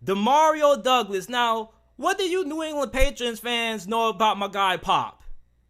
Demario Douglas. Now, what do you New England Patriots fans know about my guy Pop?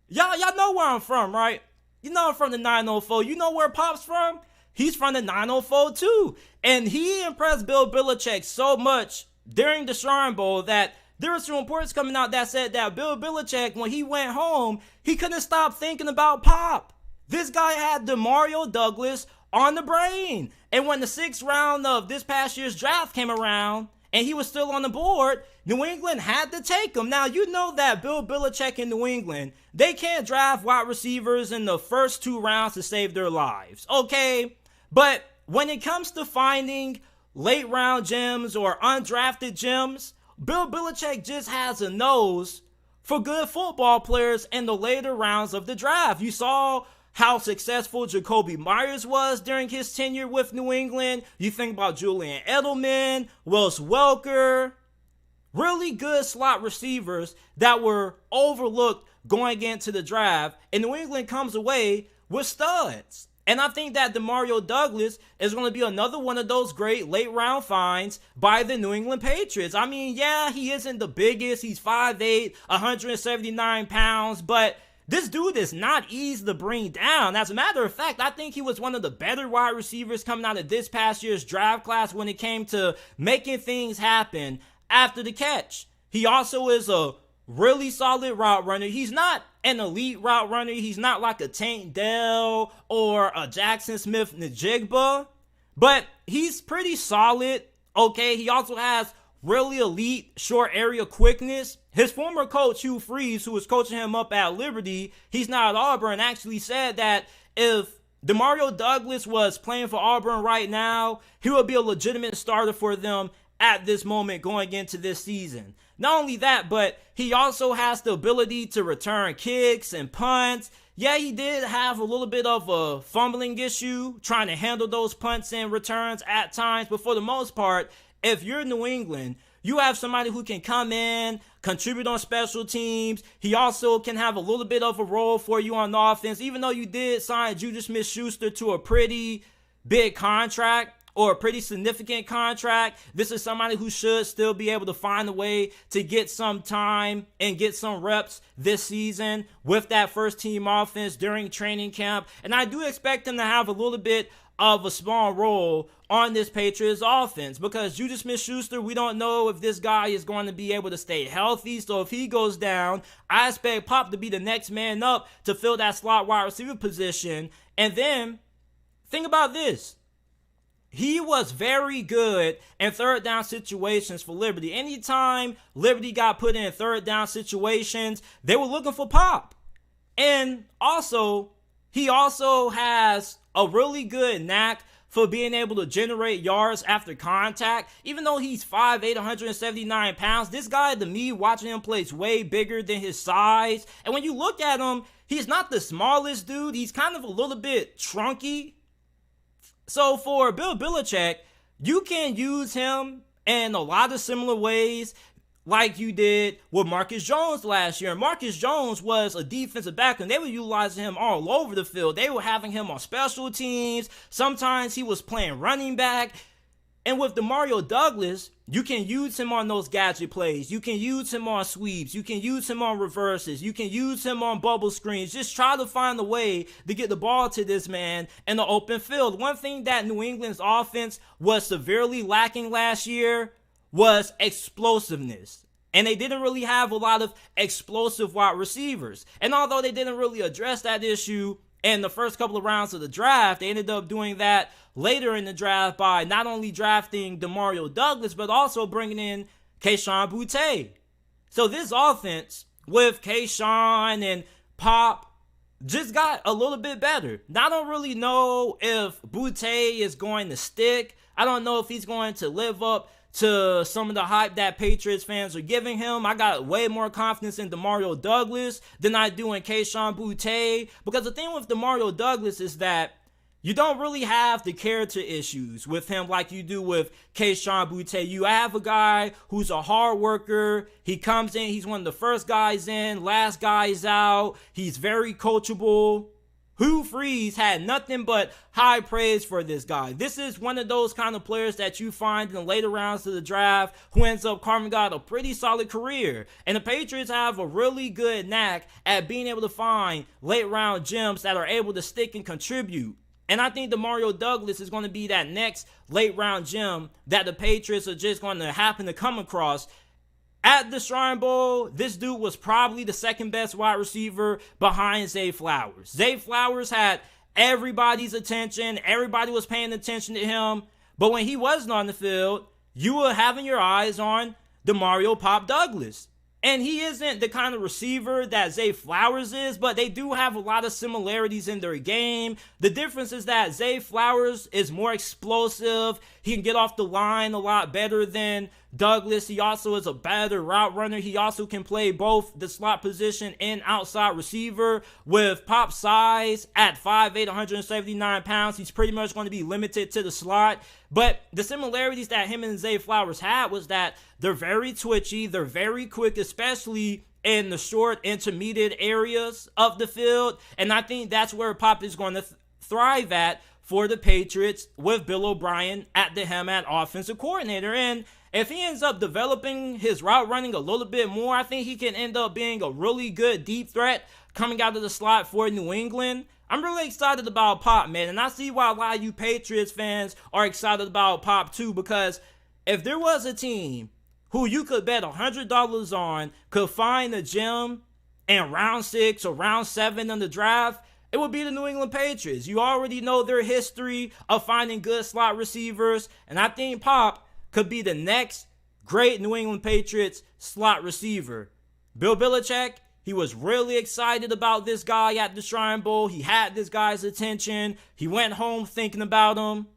Y'all know where I'm from, right? You know I'm from the 904. You know where Pop's from? He's from the 904 too. And he impressed Bill Belichick so much during the Shrine Bowl that there were some reports coming out that said that Bill Belichick, when he went home, he couldn't stop thinking about Pop. This guy had Demario Douglas on the brain. And when the 6th round of this past year's draft came around and he was still on the board, New England had to take him. Now, you know that Bill Belichick in New England, they can't draft wide receivers in the first 2 rounds to save their lives, okay? But when it comes to finding late round gems or undrafted gems, Bill Belichick just has a nose for good football players in the later rounds of the draft. You saw how successful Jacoby Myers was during his tenure with New England. You think about Julian Edelman, Wes Welker, really good slot receivers that were overlooked going into the draft, and New England comes away with studs. And I think that Demario Douglas is going to be another one of those great late round finds by the New England Patriots. I mean, yeah, he isn't the biggest. He's 5'8", 179 pounds, but this dude is not easy to bring down. As a matter of fact, I think he was one of the better wide receivers coming out of this past year's draft class when it came to making things happen after the catch. He also is a really solid route runner. He's not an elite route runner. He's not like a Tank Dell or a Jackson Smith-Njigba, but he's pretty solid, okay? He also has really elite short area quickness. His former coach, Hugh Freeze, who was coaching him up at Liberty, he's now at Auburn, actually said that if Demario Douglas was playing for Auburn right now, he would be a legitimate starter for them at this moment going into this season. Not only that, but he also has the ability to return kicks and punts. Yeah, he did have a little bit of a fumbling issue trying to handle those punts and returns at times, but for the most part, if you're New England, you have somebody who can come in, contribute on special teams. He also can have a little bit of a role for you on offense, even though you did sign Juju Smith-Schuster to a pretty big contract, or a pretty significant contract. This is somebody who should still be able to find a way to get some time and get some reps this season with that first team offense during training camp. And I do expect him to have a little bit of a small role on this Patriots offense, because Juju Smith-Schuster, we don't know if this guy is going to be able to stay healthy. So if he goes down, I expect Pop to be the next man up to fill that slot wide receiver position. And then think about this. He was very good in third down situations for Liberty. Anytime Liberty got put in third down situations, they were looking for Pop. And also, he also has a really good knack for being able to generate yards after contact. Even though he's 5'8", 179 pounds, this guy, to me, watching him play, is way bigger than his size. And when you look at him, he's not the smallest dude. He's kind of a little bit trunky. So for Bill Belichick, you can use him in a lot of similar ways like you did with Marcus Jones last year. And Marcus Jones was a defensive back, and they were utilizing him all over the field. They were having him on special teams. Sometimes he was playing running back. And with Demario Douglas, you can use him on those gadget plays. You can use him on sweeps. You can use him on reverses. You can use him on bubble screens. Just try to find a way to get the ball to this man in the open field. One thing that New England's offense was severely lacking last year was explosiveness. And they didn't really have a lot of explosive wide receivers. And although they didn't really address that issue in the first couple of rounds of the draft, they ended up doing that later in the draft by not only drafting Demario Douglas, but also bringing in Kayshon Boutte. So this offense with Kayshon and Pop just got a little bit better. Now, I don't really know if Boutte is going to stick. I don't know if he's going to live up to some of the hype that Patriots fans are giving him. I got way more confidence in Demario Douglas than I do in Kayshon Boutte, because the thing with Demario Douglas is that you don't really have the character issues with him like you do with Kayshon Boutte. You have a guy who's a hard worker. He comes in, he's one of the first guys in, last guys out. He's very coachable. Hugh Freeze had nothing but high praise for this guy. This is one of those kind of players that you find in the later rounds of the draft who ends up carving out a pretty solid career. And the Patriots have a really good knack at being able to find late round gems that are able to stick and contribute. And I think Demario Douglas is going to be that next late round gem that the Patriots are just going to happen to come across. At the Shrine Bowl, this dude was probably the second best wide receiver behind Zay Flowers. Zay Flowers had everybody's attention. Everybody was paying attention to him. But when he wasn't on the field, you were having your eyes on Demario Pop Douglas. And he isn't the kind of receiver that Zay Flowers is, but they do have a lot of similarities in their game. The difference is that Zay Flowers is more explosive. He can get off the line a lot better than Douglas. He also is a better route runner. He also can play both the slot position and outside receiver. With Pop size at 5'8", 179 pounds, he's pretty much going to be limited to the slot. But the similarities that him and Zay Flowers had was that they're very twitchy, they're very quick, especially in the short intermediate areas of the field. And I think that's where Pop is going to thrive at for the Patriots with Bill O'Brien at the helm at offensive coordinator. And if he ends up developing his route running a little bit more, I think he can end up being a really good deep threat coming out of the slot for New England. I'm really excited about Pop, man, and I see why a lot of you Patriots fans are excited about Pop too, because if there was a team who you could bet $100 on could find a gem in round 6 or round 7 in the draft, it would be the New England Patriots. You already know their history of finding good slot receivers, and I think Pop could be the next great New England Patriots slot receiver. Bill Belichick, he was really excited about this guy at the Shrine Bowl. He had this guy's attention. He went home thinking about him.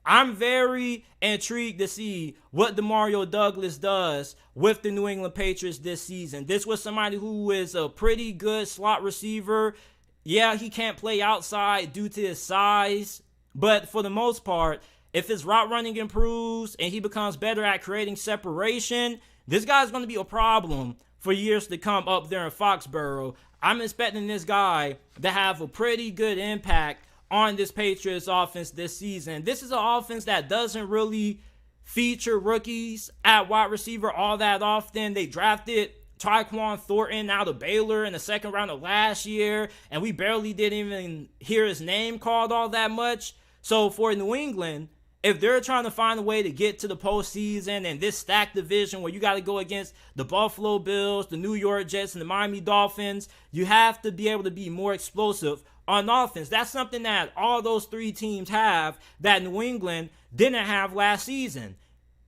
I'm very intrigued to see what Demario Douglas does with the New England Patriots this season. This was somebody who is a pretty good slot receiver. Yeah, he can't play outside due to his size, but for the most part, if his route running improves and he becomes better at creating separation, this guy's going to be a problem for years to come up there in Foxborough. I'm expecting this guy to have a pretty good impact on this Patriots offense this season. This is an offense that doesn't really feature rookies at wide receiver all that often. They drafted Tyquan Thornton out of Baylor in the second round of last year, and we barely didn't even hear his name called all that much. So for New England, if they're trying to find a way to get to the postseason and this stacked division where you got to go against the Buffalo Bills, the New York Jets, and the Miami Dolphins, you have to be able to be more explosive on offense. That's something that all those three teams have that New England didn't have last season.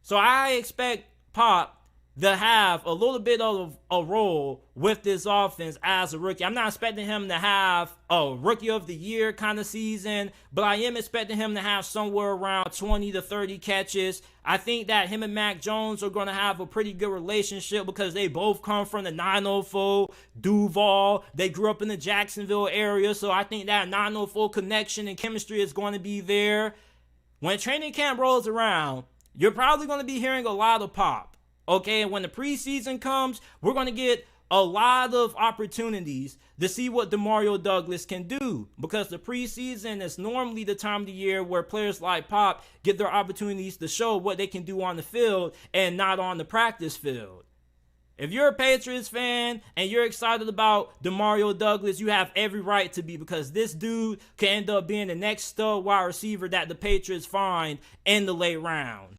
So I expect Pop to have a little bit of a role with this offense as a rookie. I'm not expecting him to have a rookie of the year kind of season, but I am expecting him to have somewhere around 20 to 30 catches. I think that him and Mac Jones are going to have a pretty good relationship because they both come from the 904 Duval. They grew up in the Jacksonville area, so I think that 904 connection and chemistry is going to be there. When training camp rolls around, you're probably going to be hearing a lot of Pop. Okay, and when the preseason comes, we're going to get a lot of opportunities to see what Demario Douglas can do, because the preseason is normally the time of the year where players like Pop get their opportunities to show what they can do on the field and not on the practice field. If you're a Patriots fan and you're excited about Demario Douglas, you have every right to be, because this dude can end up being the next stud wide receiver that the Patriots find in the late round.